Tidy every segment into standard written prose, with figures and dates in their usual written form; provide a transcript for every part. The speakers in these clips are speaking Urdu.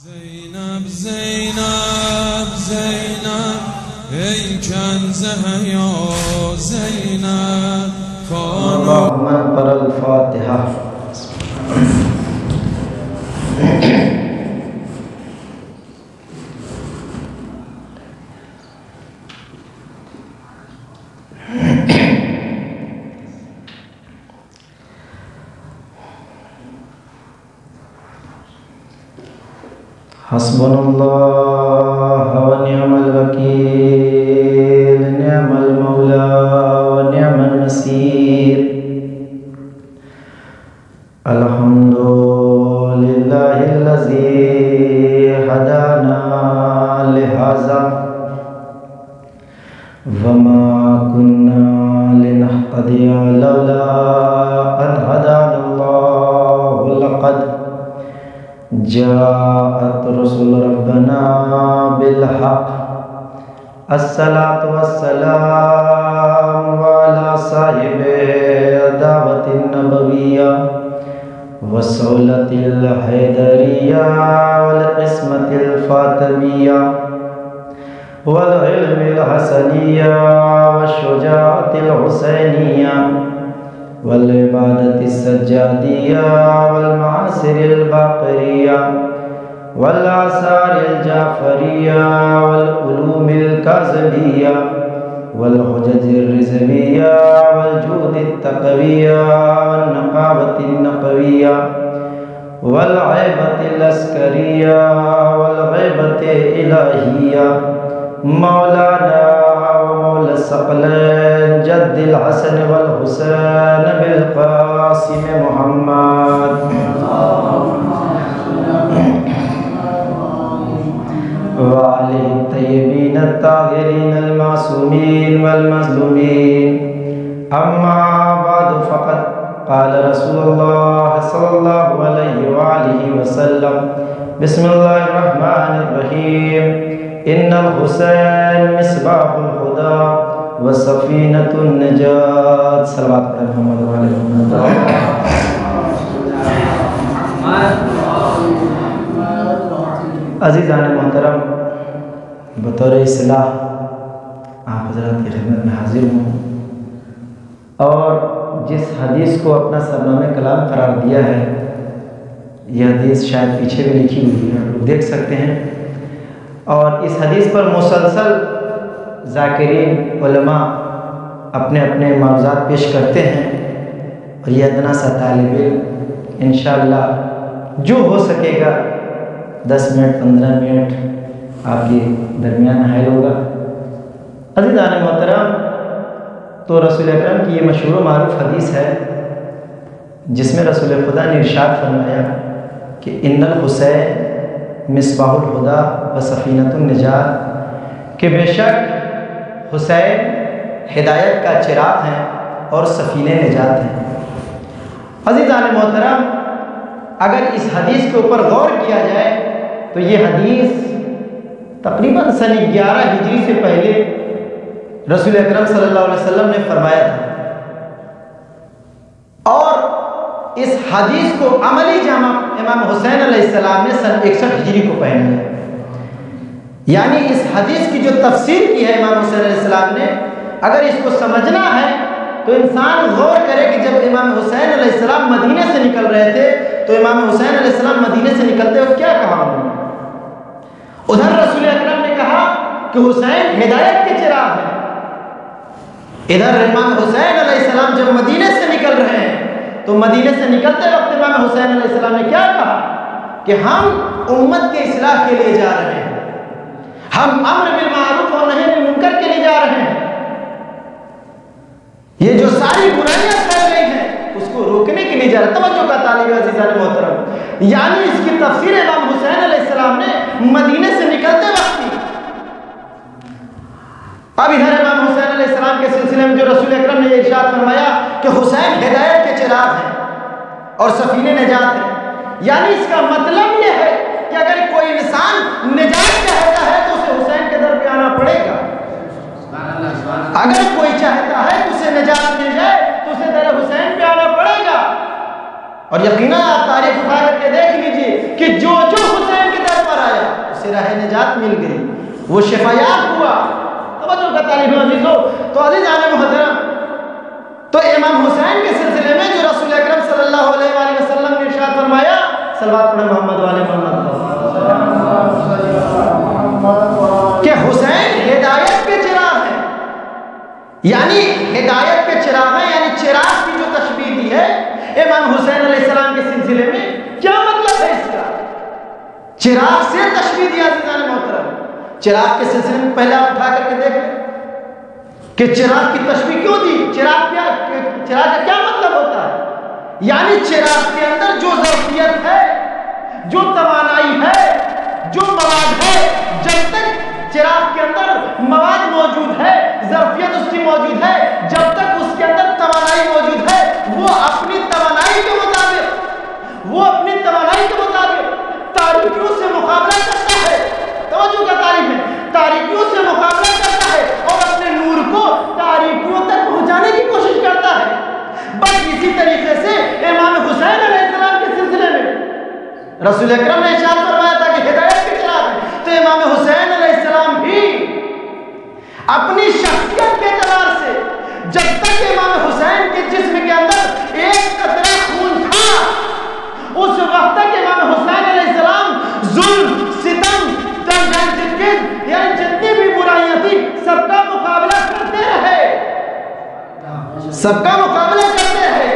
زینب زینب زینب ای کنز حیا زینب اللهم اقبل الفاتحة. حسبنا الله ونعم الوكيل نعم المولى ونعم النصير الحمد لله الذي هدانا لهذا وما كنا لنهتدي لولا أن هدانا الله لقد جاءت رسل ربنا بالحق الصلاة والسلام على صاحب الدعوة النبوية والصولة الحيدرية والقسمة الفاطمية والعلم الحسنية والشجاعة الحسينية والعبادة السجادية والمعاصر الباقرية والآثار الجعفرية والعلوم الكاظمية والحجج الرزوية والجود التقوية والنقابة النقوية والعيبة العسكرية والغيبة الإلهية مولانا ومولى الثقلين جد الحسن والحسين بالقاسم محمد وعليه الطيبين الطاهرين المعصومين والمظلومين أما بعد فقد قال رسول الله صلى الله عليه وآله وسلم بسم الله الرحمن الرحيم إن الحسين مصباح الهدى وسفينة النجاة صلوات محمد وعلى محمد. عزیزان محترم، بطور اصلاح آپ حضرات کی خدمت میں حاضر ہوں اور جس حدیث کو اپنا سرنامہ کلام قرار دیا ہے، یہ حدیث شاید پیچھے بھی لکھی ہوئی ہے، آپ لوگ دیکھ سکتے ہیں، اور اس حدیث پر مسلسل ذاکرین علماء اپنے اپنے معروضات پیش کرتے ہیں، اور یہ ادنا سا طالب علم انشاءاللہ جو ہو سکے گا 10 منٹ 15 منٹ آپ کے درمیان حائل ہوگا۔ عزیزان محترم، تو رسول اکرم کی یہ مشہور و معروف حدیث ہے جس میں رسول خدا نے ارشاد فرمایا کہ ان الحسین مصباح الہدی و سفینۃ النجات، کہ بے شک حسین ہدایت کا چراغ ہیں اور سفینہ نجات ہیں۔ عزیزان محترم، اگر اس حدیث کے اوپر غور کیا جائے تو یہ حدیث تقریباً سن 11 ہجری سے پہلے رسول اکرم صلی اللہ علیہ وسلم نے فرمایا تھا، اور اس حدیث کو عملی جامہ امام حسین علیہ السلام نے سن 61 ہجری کو پہنا ہے۔ یعنی اس حدیث کی جو تفسیر کی ہے امام حسین علیہ السلام نے، اگر اس کو سمجھنا ہے تو انسان غور کرے کہ جب امام حسین علیہ السلام مدینے سے نکل رہے تھے تو امام حسین علیہ السلام مدینے سے نکلتے ہوئے کیا کہا انہوں نے؟ ادھر رسول اکرم نے کہا کہ حسین ہدایت کے چراغ ہیں، ادھر امام حسین علیہ السلام جب مدینے سے نکل رہے ہیں تو مدینے سے نکلتے وقت امام حسین علیہ السلام نے کیا کہا کہ ہم امت کے اصلاح کے لیے جا رہے ہیں، ہم امر بالمعروف اور نہی عن المنکر کے لیے جا رہے ہیں، یہ جو ساری برائیاں پھیل رہی ہیں اس کو روکنے کے لیے جا رہے ہیں۔ توجہ کا طالب عزیزان محترم، یعنی اس کی تفسیر امام حسین علیہ السلام نے مدینے سے نکلتے وقت کی۔ اب ادھر امام حسین علیہ السلام کے سلسلے میں جو رسول اکرم نے یہ ارشاد فرمایا کہ حسین ہدایت کے چراغ ہیں اور سفینہ نجات ہیں، یعنی اس کا مطلب یہ ہے کہ اگر کوئی انسان نجات چاہتا ہے تو اسے حسین کے در پہ آنا پڑے گا، اگر کوئی چاہتا ہے کہ اسے نجات مل جائے تو اسے در حسین پہ آنا پڑے گا۔ اور یقیناً آپ تاریخ اٹھا کر کے دیکھ لیجئے کہ جو حسین کے در پر اسے راہ نجات مل گئی، وہ شفایاب ہوا۔ توجہ کا طالب عزیزو، تو عزیزان محترم، تو امام حسین کے سلسلے میں جو رسول اکرم صلی اللہ علیہ وآلہ وسلم نے ارشاد فرمایا، صلوات پڑھیں محمد والے محمد، کہ حسین ہدایت کے چراغ ہیں، یعنی ہدایت کے چراغ ہیں، یعنی چراغ کی جو تشبیہ دی ہے امام حسین علیہ السلام کے سلسلے میں، کیا مطلب ہے اس کا؟ چراغ سے تشبیہ دیا عزیزان محترم۔ چراغ کے سلسلے میں پہلے آپ اٹھا کر کے دیکھ لیں کہ چراغ کی تشبیہ کیوں دی؟ چراغ کا کیا مطلب ہوتا ہے؟ یعنی چراغ کے اندر جو ظرفیت ہے، جو توانائی ہے، جو مواد ہے، جب تک چراغ کے اندر مواد موجود ہے، ظرفیت اس کی موجود ہے، جب تک اس کے اندر توانائی موجود ہے، وہ اپنی توانائی کے مطابق تاریکیوں سے مقابلہ کرتا ہے۔ توجہ کا طالب ہے، تاریکیوں سے مقابلہ کرتا ہے اور اپنے نور کو تاریکیوں تک پہنچانے کی کوشش کرتا ہے۔ بس اسی طریقے سے امام حسین علیہ السلام کے سلسلے میں رسول اکرم نے ارشاد فرمایا تھا کہ ہدایت کے چراغ ہے، تو امام حسین علیہ السلام بھی اپنی شخصیت کے اعتبار سے، جب تک امام حسین کے جسم کے اندر ایک قطرہ خون تھا، اس وقت تک امام حسین علیہ السلام ظلم، ستم، یعنی جتنی بھی برائیاں تھی سب کا مقابلہ کرتے رہے، سب کا مقابلہ کرتے رہے۔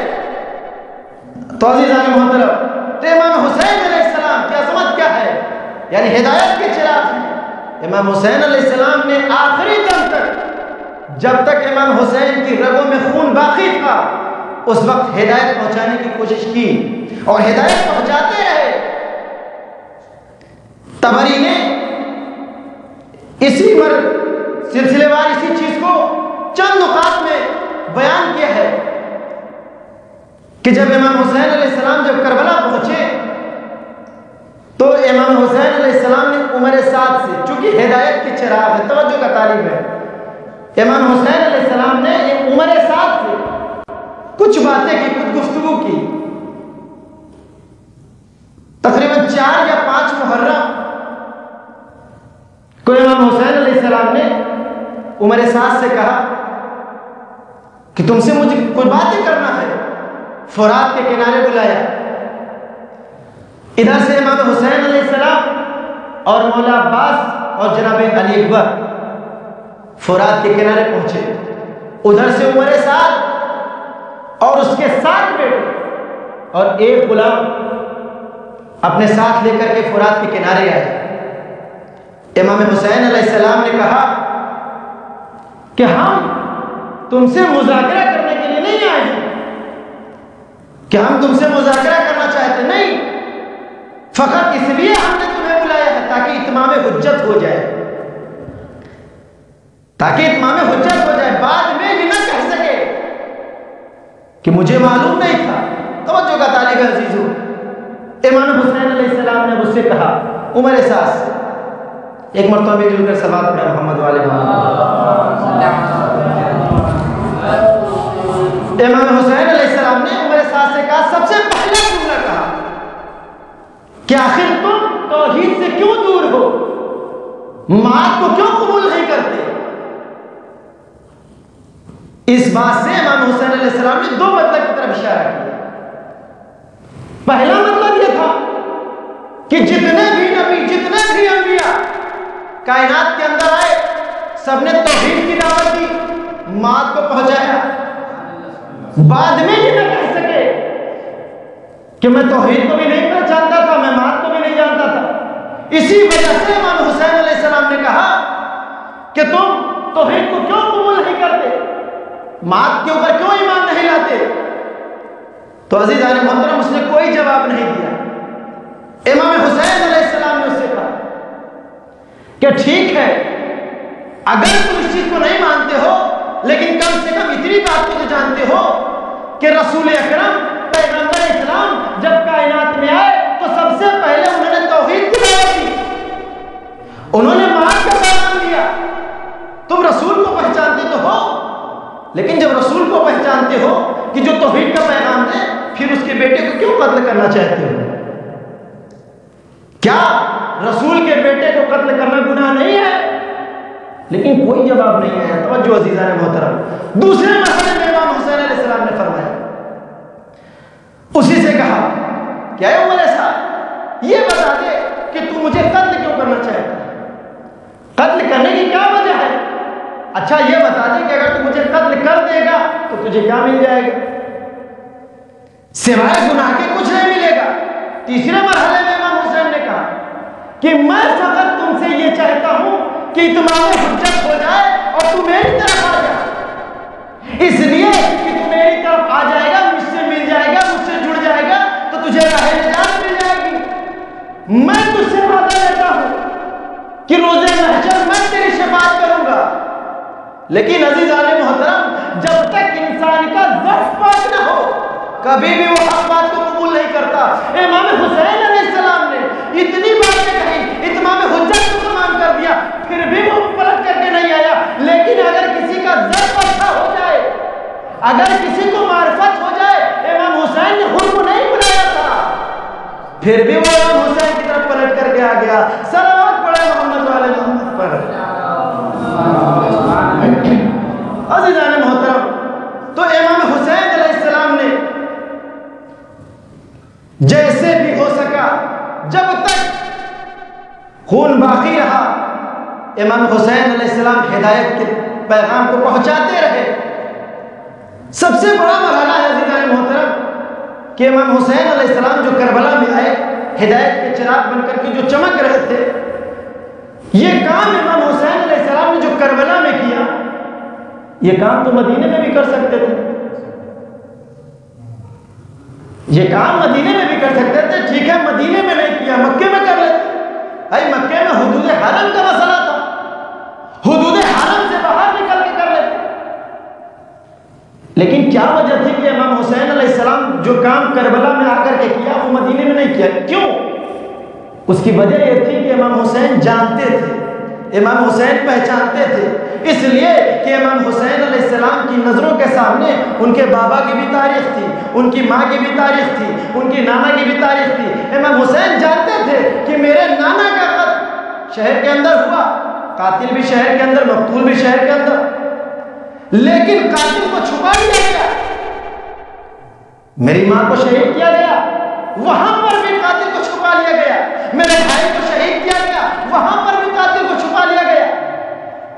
تو عزیزان محترم، تو امام حسین علیہ السلام کی عظمت کیا ہے؟ یعنی ہدایت کے چراغ ہیں۔ امام حسین علیہ السلام نے آخری دم تک، جب تک امام حسین کی رگوں میں خون باقی تھا، اس وقت ہدایت پہنچانے کی کوشش کی اور ہدایت پہنچاتے رہے۔ طبری نے اسی سلسلے وار اسی چیز کو چند نقاط میں بیان کیا ہے کہ جب امام حسین علیہ السلام جب کربلا پہنچے تو امام حسین علیہ السلام نے عمر سعد سے، چونکہ ہدایت کے چراغ ہے، توجہ کا طالب ہے، امام حسین علیہ السلام نے عمر سعد سے کچھ باتیں کی، کچھ گفتگو کی۔ تقریباً 4 یا 5 محرم کو امام حسین علیہ السلام نے عمر سعد سے کہا کہ تم سے مجھے کوئی باتیں کرنا ہے۔ فرات کے کنارے بلایا، ادھر سے امام حسین علیہ السلام اور مولا عباس اور جناب علی اکبر فرات کے کنارے پہنچے، ادھر سے عمر سعد اور اس کے 7 بیٹے اور ایک غلام اپنے ساتھ لے کر کے فرات کے کنارے آئے۔ امام حسین علیہ السلام نے کہا کہ ہم تم سے مذاکرہ کرنے کے لیے نہیں آئے ہیں، کہ ہم تم سے مذاکرہ کرنا چاہتے نہیں، فقط اس لیے ہم نے تمہیں بلایا ہے تاکہ اتمام حجت ہو جائے، تاکہ اتمام حجت ہو جائے، بعد میں یہ نہ کہہ سکے کہ مجھے معلوم نہیں تھا۔ توجہ کا طالب عزیزو، امام حسین علیہ السلام نے مجھ سے کہا عمر سعد سے، ایک مرتبہ بھی جل کر صلوات پڑھیں محمد والے محمد۔ امام حسین علیہ السلام نے عمر سعد سے کہا، سب سے پہلا جملہ کہا کہ آخر تم توحید سے کیوں دور ہو، معاد کو کیوں قبول نہیں کرتے؟ اس بات سے امام حسین علیہ السلام نے 2 مطلب کی طرف اشارہ کیا۔ پہلا مطلب یہ تھا کہ جتنے بھی نبی، جتنے بھی انبیاء کائنات کے اندر آئے، سب نے توحید کی دعوت دی، معاد کو پہنچایا، بعد میں یہ نہ کہہ سکے کہ میں توحید کو بھی نہیں پہچانتا تھا، میں معاد کو بھی نہیں جانتا تھا۔ اسی وجہ سے امام حسین علیہ السلام نے کہا کہ تم توحید کو کیوں قبول نہیں کرتے، معاد کے اوپر کیوں ایمان نہیں لاتے؟ تو عزیزان محترم، اس نے کوئی جواب نہیں دیا۔ امام حسین علیہ السلام نے اس سے کہا کہ ٹھیک ہے، اگر تم اس چیز کو نہیں مانتے ہو، لیکن کم سے کم اتنی بات کو تو جانتے ہو کہ رسول اکرم پیغمبر اسلام جب کائنات میں آئے تو سب سے پہلے انہوں نے توحید کی دعوت دی، انہوں نے معاد کا پیغام دیا۔ تم رسول کو پہچانتے تو ہو، لیکن جب رسول کو پہچانتے ہو کہ جو توحید کا پیغام دے، پھر اس کے بیٹے کو کیوں قتل کرنا چاہتے ہو؟ کیا رسول کے بیٹے کو قتل کرنا گناہ نہیں ہے؟ لیکن کوئی جواب نہیں آیا۔ توجہ عزیزان محترم، دوسرے مرحلے میں امام حسین علیہ السلام نے فرمایا، اسی سے کہا کہ اے عمر صاحب یہ بتا دے کہ تو مجھے قتل کیوں کرنا چاہتا ہے؟ قتل کرنے کی کیا وجہ ہے؟ اچھا یہ بتا دے کہ اگر تو مجھے قتل کر دے گا تو تجھے کیا مل جائے گا؟ سوائے گناہ کے کچھ نہیں ملے گا۔ تیسرے مرحلے میں امام حسین نے کہا کہ میں فقط تم سے یہ چاہتا ہوں کہ اتمام حجت ہو جائے اور تو میری طرف آ جائے، اس لیے کہ تو میری طرف آ جائے گا، مجھ سے مل جائے گا، مجھ سے جڑ جائے گا تو تجھے راہ نجات مل جائے گی۔ میں تجھ سے وعدہ لیتا ہوں کہ روز محشر میں تیری شفاعت کروں گا۔ لیکن عزیزان محترم، جب تک انسان کا ضعف پاک نہ ہو کبھی بھی وہ حق بات کو قبول نہیں کرتا۔ امام حسین علیہ السلام نے اتنی باتیں کہی، اتمام حجت کو تمام کر دیا، پھر بھی وہ پلٹ کر کے نہیں آیا۔ لیکن اگر کسی کا ضعف اچھا ہو جائے، اگر کسی کو معرفت ہو جائے، امام حسین نے خود کو نہیں بلایا تھا، پھر بھی وہ امام حسین کی طرف پلٹ کر کے آ گیا۔ صلوات پڑھے محمد والے محمد پر۔ عزیزان محترم، تو امام حسین علیہ السلام نے جیسے بھی ہو سکا، جب تک خون باقی رہا، امام حسین علیہ السلام ہدایت کے پیغام کو پہنچاتے رہے۔ سب سے بڑا مرحلہ ہے عزیزان محترم کہ امام حسین علیہ السلام جو کربلا میں آئے، ہدایت کے چراغ بن کر کے جو چمک رہے تھے، یہ کام امام حسین علیہ السلام نے جو کربلا میں کیا، یہ کام تو مدینے میں بھی کر سکتے تھے، یہ کام مدینے میں بھی کر سکتے تھے۔ ٹھیک ہے مدینے میں نہیں کیا، مکے میں کر لیتے۔ بھائی مکے میں حدود حرم کا مسئلہ تھا، حدود حرم سے باہر نکل کے کر لیتے۔ لیکن کیا وجہ تھی کہ امام حسین علیہ السلام جو کام کربلا میں آ کر کے کیا وہ مدینے میں نہیں کیا؟ کیوں؟ اس کی وجہ یہ تھی کہ امام حسین جانتے تھے، امام حسین پہچانتے تھے، اس لیے کہ امام حسین علیہ السلام کی نظروں کے سامنے ان کے بابا کی بھی تاریخ تھی، ان کی ماں کی بھی تاریخ تھی، ان کی نانا کی بھی تاریخ تھی۔ امام حسین جانتے تھے کہ میرے نانا کا قتل شہر کے اندر ہوا، قاتل بھی شہر کے اندر، مقتول بھی شہر کے اندر، لیکن قاتل کو چھپا دیا گیا۔ میری ماں کو شہید کیا گیا، وہاں پر بھی قاتل کو چھپا لیا گیا۔ میرے بھائی کو شہید کیا گیا، وہاں پر بھی قاتل کو چھپا لیا گیا۔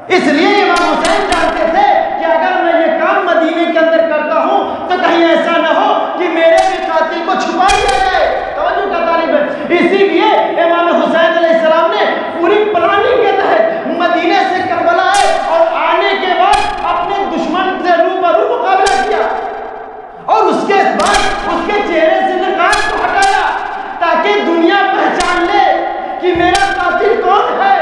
اس لیے امام حسین جانتے تھے کہ اگر میں یہ کام مدینے کے اندر کرتا ہوں تو کہیں ایسا نہ ہو کہ میرے بھی قاتل کو چھپا دیا جائے۔ توجہ کا طالب ہے۔ اسی لیے امام حسین علیہ السلام نے پوری پلاننگ کے تحت مدینے سے کربلا آئے اور آنے کے بعد اپنے دشمن سے روبرو مقابلہ کیا، اور اس کے بعد اس کے چہرے سے نقاب کو ہٹایا تاکہ دنیا پہچان لے کہ میرا قاتل کون ہے،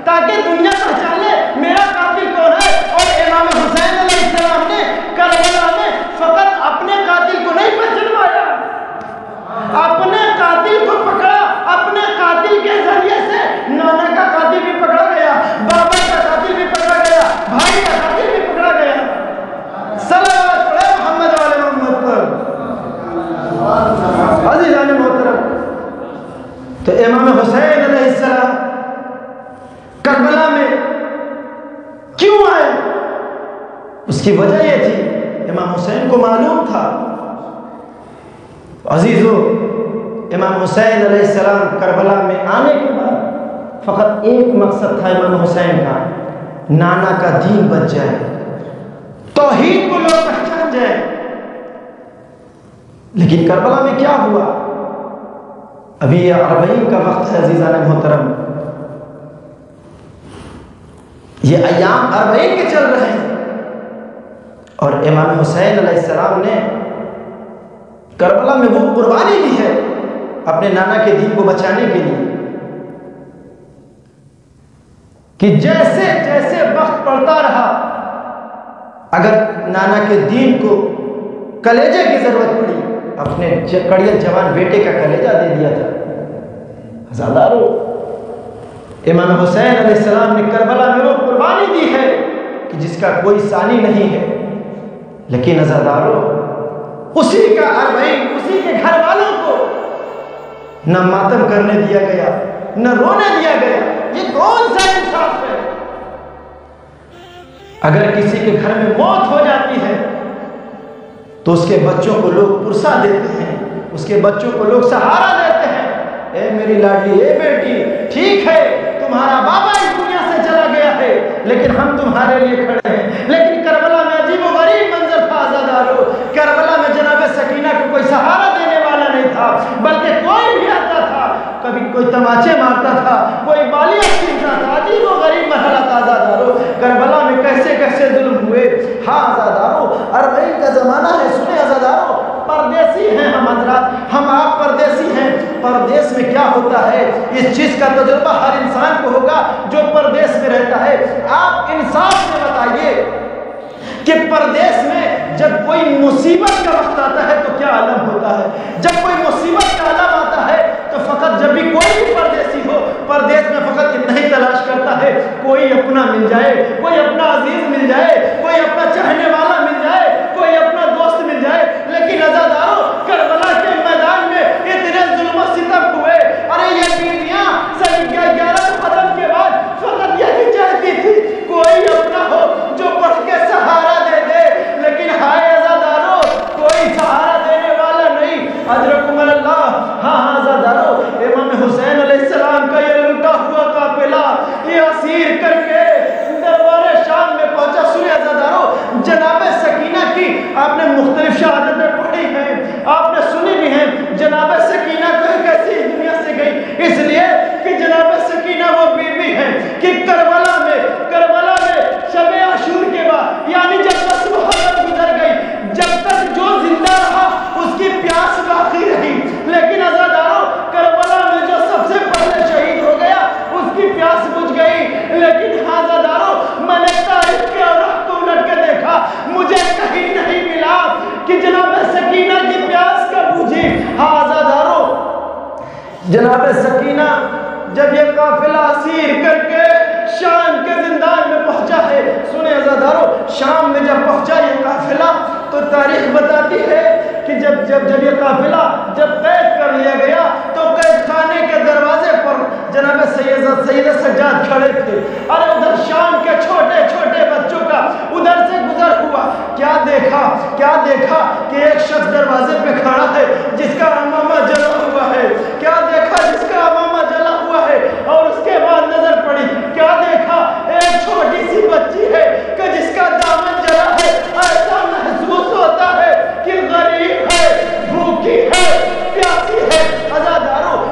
تاکہ دنیا پہچان لے میرا قاتل کون ہے۔ اور امام حسین علیہ السلام نے کربلا میں فقط اپنے قاتل کو نہیں پہچانوایا، اپنے قاتل کو پکڑا، اپنے قاتل کے ذریعے سے نانا کا قاتل بھی پکڑا گیا، بابا کا قاتل بھی پکڑا گیا، بھائی کا قاتل بھی پکڑا گیا۔ صلوات پڑھے محمد والے محمد پر۔ عزیزان محترم، تو امام حسین علیہ السلام کربلا میں کیوں آئے؟ اس کی وجہ یہ تھی، امام حسین کو معلوم تھا۔ عزیزو، امام حسین علیہ السلام کربلا میں آنے کے بعد فقط ایک مقصد تھا امام حسین کا، نانا کا دین بچ جائے، توحید کو لوگ پہچان جائے۔ لیکن کربلا میں کیا ہوا؟ ابھی یہ 40 کا وقت ہے عزیزان محترم، یہ ایام 40 کے چل رہے ہیں، اور امام حسین علیہ السلام نے کربلا میں وہ قربانی دی ہے اپنے نانا کے دین کو بچانے کے لیے کہ جیسے جیسے وقت پڑتا رہا، اگر نانا کے دین کو کلیجے کی ضرورت پڑی، اپنے کڑیت جوان بیٹے کا کلیجہ دے دیا تھا۔ ہزاروں امام حسین علیہ السلام نے کربلا میں وہ قربانی دی ہے کہ جس کا کوئی ثانی نہیں ہے، لیکن عزاداروں اسی کا 40، اسی کے گھر والوں کو نہ ماتم کرنے دیا گیا، نہ رونے دیا گیا۔ یہ کون سا انصاف ہے؟ اگر کسی کے گھر میں موت ہو جاتی ہے تو اس کے بچوں کو لوگ پرسا دیتے ہیں، اس کے بچوں کو لوگ سہارا دیتے ہیں، اے میری لاڈلی، اے بیٹی، ٹھیک ہے تمہارا بابا اس دنیا سے چلا گیا ہے لیکن ہم تمہارے لیے کھڑے ہیں۔ لیکن کربلا میں عجیب و غریب منظر تھا عزادارو، کربلا میں جناب سکینہ کو کوئی سہارا دینے والا نہیں تھا، بلکہ کوئی بھی آتا تھا، کبھی کوئی تماچے مارتا تھا، کوئی بالیاں چھینتا تھا۔ عجیب و غریب مرحلہ تھا عزادارو، کربلا میں کیسے کیسے ظلم ہوئے۔ ہاں عزادارو، اربعین کا زمانہ ہے، سنیں عزادارو، پردیسی ہیں ہم حضرات، ہم آپ پردیسی ہیں۔ پردیس میں کیا ہوتا ہے اس چیز کا تجربہ ہر انسان کو ہوگا جو پردیس میں رہتا ہے۔ آپ انصاف سے بتائیے کہ پردیس میں جب کوئی مصیبت کا وقت آتا ہے تو کیا عالم ہوتا ہے؟ جب کوئی مصیبت کا عالم آتا ہے تو فقط جب بھی کوئی بھی پردیسی ہو، پردیس میں فقط اتنا ہی تلاش کرتا ہے کوئی اپنا مل جائے، کوئی اپنا عزیز مل جائے، کوئی اپنا چاہنے والا مل جائے، کوئی اپنا دوست مل جائے۔ لیکن عزادارو، کربلا کے میدان میں اتنے ظلم و ستم ہوئے، ارے یہ بیٹیاں صحیح 11 قدم کے بعد فقط یہی چاہتی تھی کوئی اپنا ہو جو بڑھ کے سہارا دے دے، لیکن ہائے عزادارو، کوئی سہارا دینے والا نہیں۔ اجرکم اللہ۔ ہاں ہاں عزادارو، امام حسین علیہ السلام کا یہ لٹا ہوا قافلہ یہ اسیر کر کے دربار شام میں پہنچا۔ سنیں عزادارو، جناب سکینہ کی آپ نے مختلف شہادتیں پڑھی ہیں، آپ نے سنی بھی ہیں۔ جناب سکینہ کیسے اس دنیا سے گئی؟ اس لیے کہ جناب سکینہ وہ بیوی ہے کہ کربلا میں شب عاشور کے بعد، یعنی جب 10 محرم گزر گئی، جب تک جو زندہ رہا اس کی پیاس باقی رہی۔ لیکن عزادارو، کربلا میں جو سب سے پہلے شہید ہو گیا اس کی پیاس بجھ گئی۔ لیکن ہاں عزادارو، میں نے تاریخ کے رخ کو الٹ کے دیکھا، مجھے کہیں نہیں ملا کہ جناب سکینہ کی پیاس کب بجھی۔ ہاں عزادارو، جناب سکینہ جب یہ قافلہ اسیر کر کے شام کے زندان میں پہنچا ہے، سنیں عزادارو، شام میں جب پہنچا یہ قافلہ تو تاریخ بتاتی ہے کہ جب یہ قافلہ جب قید کر لیا گیا تو قید خانے کے دروازے پر جناب سید سجاد کھڑے تھے۔ اور ادھر شام کے چھوٹے چھوٹے بچوں کا ادھر سے گزر ہوا، کیا دیکھا کہ ایک شخص دروازے پہ کھڑا ہے جس کا امامہ جلا ہوا ہے، کیا دیکھا جس کا امامہ جلا ہوا ہے، اور اس کے بعد نظر پڑی، کیا دیکھا ایک چھوٹی سی بچی ہے کہ جس کا دامن جلا ہے۔ ایسا محسوس ہوتا ہے کہ غریب ہے، بھوکی ہے، پیاسی ہے۔ عزادارو،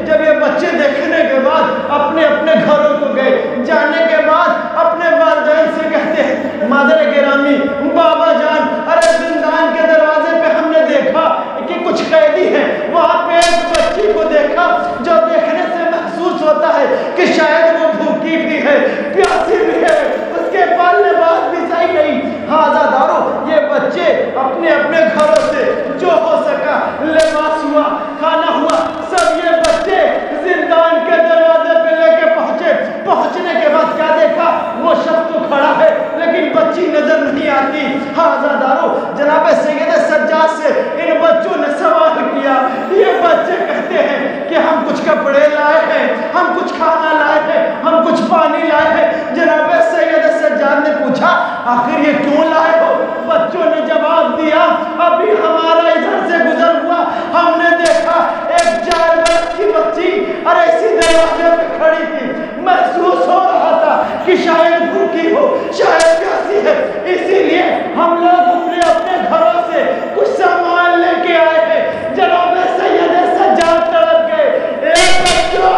جب یہ بچے دیکھنے کے بعد اپنے گھروں کو گئے، جانے کے بعد اپنے والدین سے کہتے ہیں، مادر گرامی، بابا جان، ارے زندان کے دروازے پہ ہم نے دیکھا کہ کچھ قیدی ہیں، وہاں پہ ایک بچی کو دیکھا جو دیکھنے سے محسوس ہوتا ہے کہ شاید وہ بھوکی بھی ہے، پیاسی بھی ہے، اس کے پاس لباس بھی صحیح نہیں۔ ہاں عزادارو، یہ بچے اپنے گھروں سے جو ہو سکا، لباس ہوا، کھانا ہوا، سب یہ بچے زندان کے دروازے پہ لے کے پہنچنے کے بعد کیا دیکھا، وہ شخص تو کھڑا ہے لیکن بچی نظر نہیں آتی۔ ہاں عزادارو، جناب سید سجاد سے ان بچوں نے سوال کیا، یہ بچے کہتے ہیں کہ ہم کچھ کپڑے لائے ہیں، ہم کچھ کھانا لائے ہیں، ہم کچھ پانی لائے ہیں۔ جناب سید سجاد نے پوچھا، آخر یہ کیوں لائے ہو؟ بچوں نے جواب دیا، ابھی ہمارا ادھر سے گزر ہوا، ہم نے دیکھا ایک 4 برس کی بچی اور اسی دروازے پہ کھڑی تھی، محسوس ہو رہا تھا کہ شاید بھوکی ہو، شاید پیاسی ہے، اسی لیے ہم لوگ اپنے گھروں سے کچھ سامان لے کے آئے ہیں۔ جناب سید سجاد تڑپ گئے، اے بچوں،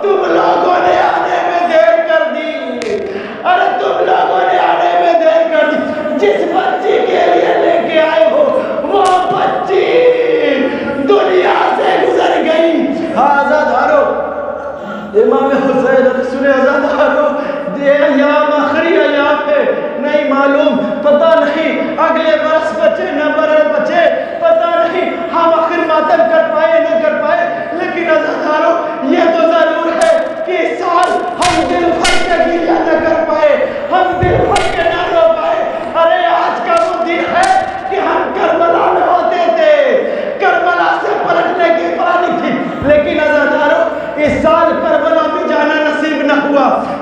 تم لوگوں نے آنے میں دیر کر دی، ارے تم لوگوں نے آنے میں دیر کر دی، جس بچی کے لیے لے کے آئے ہو وہ بچی دنیا سے گزر گئی۔ عزادارو، امام حسین، سنے عزادارو، یہ ایام آخری ایام ہے، نہیں معلوم، پتہ نہیں اگلے برس بچے نہ برس بچے، پتہ نہیں ہم آخر ماتم کر پائے نہ کر پائے، لیکن عزادارو یہ تو ضرور ہے کہ اس سال ہم دل بھر کے گریہ نہ کر پائے، ہم دل بھر کے نہ رو پائے۔ ارے آج کا وہ دن ہے کہ ہم کربلا میں ہوتے تھے، کربلا سے پلٹنے کے بعد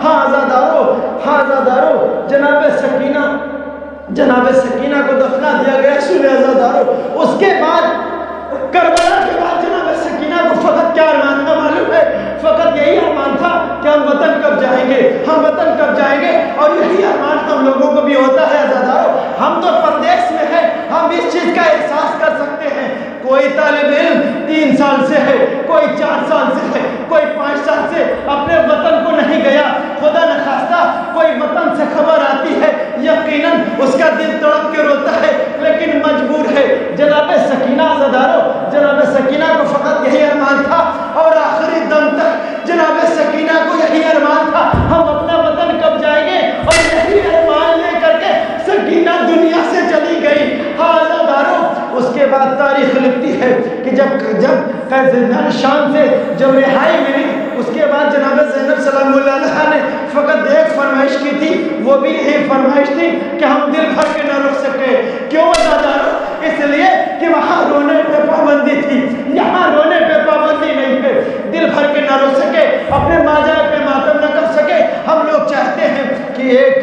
ہاں عزادارو جناب سکینہ کو دفنا دیا گیا. سنے عزادارو, اس کے بعد کربلا کے بعد جناب سکینہ کو فقط کیا ارمان تھا معلوم ہے؟ فقط یہی ارمان تھا کہ ہم وطن کب جائیں گے, اور یہی ارمان ہم لوگوں کو بھی ہوتا ہے عزادارو. ہم تو پردیس میں ہیں, ہم اس چیز کا احساس کر سکتے ہیں. کوئی طالب علم 3 سال سے ہے, کوئی 4 سال سے ہے, کوئی 5 سال سے اپنے وطن کو نہیں گیا. خدا نخواستہ کوئی وطن سے خبر آتی ہے, یقیناً اس کا دل تڑپ کے روتا ہے, لیکن مجبور ہے. جناب سکینہ عزادارو, جناب سکینہ کو فقط یہی ارمان تھا, اور آخری دم تک جناب سکینہ کو یہی ارمان تھا ہم اپنا وطن کب جائیں گے, اور یہی ارمان لے کر کے سکینہ دنیا سے چلی گئی. ہاں عزادارو, اس کے بعد تاریخ لکھتی ہے کہ جب شام سے جب رہائی ملی, اس کے بعد جناب زینب سلام اللہ علیہ نے فقط ایک فرمائش کی تھی, وہ بھی یہی فرمائش تھی کہ ہم دل بھر کے نہ رو سکے. کیوں عزادارو؟ اس لیے کہ وہاں رونے پہ پابندی تھی, یہاں رونے پہ پابندی نہیں ہے. دل بھر کے نہ رو سکے, اپنے ماجرا پہ ماتم نہ کر سکے. ہم لوگ چاہتے ہیں کہ ایک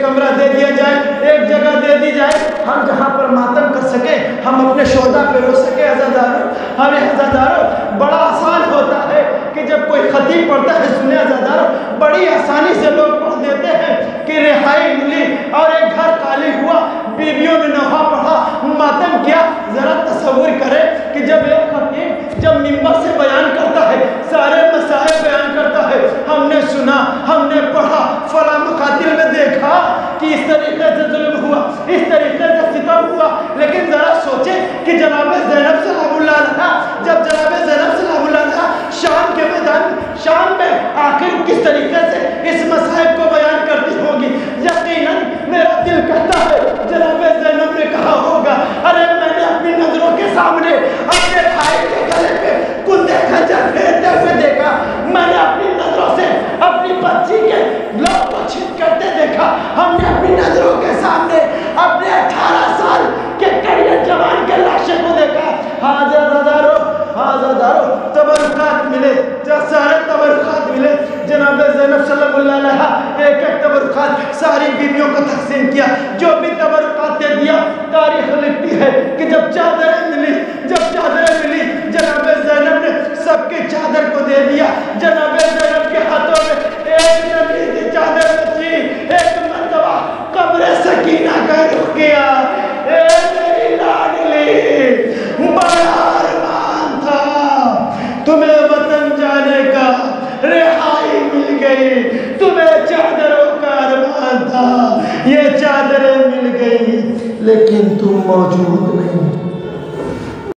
کمرہ دے دیا جائے, ایک جگہ دے دی جائے, ہم جہاں پر ماتم کر سکے, ہم اپنے شہداء پہ رو سکے. عزادارو, ہمیں عزادارو بڑا آسان ہوتا ہے کہ جب کوئی خطیب پڑھتا ہے, سنے عزادارو, بڑی آسانی سے لوگ پڑھ دیتے ہیں کہ رہائی ملی اور ایک گھر خالی ہوا, بیویوں نے نوحہ پڑھا, ماتم کیا. ذرا تصور کرے کہ جب ایک خطیب جب منبر سے بیان کرتا ہے, سارے مسائل بیان کرتا ہے, ہم نے سنا, ہم نے پڑھا, فلاں مقاتل میں دیکھا کہ اس طریقے سے ظلم ہوا, اس طریقے سے ستم ہوا. لیکن ذرا سوچیں کہ جناب زینب سلام اللہ علیہ, جب جناب زینب سلام اللہ علیہ شام کے میدان, شام میں آخر کس طریقے سے اس مسائل کو بیان کرتی ہوگی. یقیناً میرا دل کہتا ہے جناب زینب نے کہا ہوگا, ارے میں نے اپنی نظروں کے سامنے اپنے بھائی کے گلے پہ کندے خنجر پھیرتے ہوئے دیکھا, میں نے اپنی نظروں سے اپنی بچی کے لوگ کو چھت کرتے دیکھا, ہم نے اپنی نظروں کے سامنے اپنے 18 سال کے کڑیے جوان کے لاشے کو دیکھا. عزادارو تبرکات ملے, سارے تبرکات ملے. جناب زینب صلی اللہ علیہ ایک تبرکات ساری بیویوں کو تقسیم کیا, جو بھی تبرکات دے دیا. تاریخ لکھتی ہے کہ جب چادریں ملی, جناب زینب نے سب کی چادر کو دے دیا. جناب زینب کے ہاتھوں میں ایک نبی کی چادر بچی. ایک مرتبہ قبر سکینہ کا رخ کیا, اے میری لاڈلی, بڑا ارمان تھا تمہیں وطن جانے کا, رہائی مل گئی. تمہیں چادروں کا ارمان تھا, یہ چادریں مل گئی, لیکن تم موجود نہیں.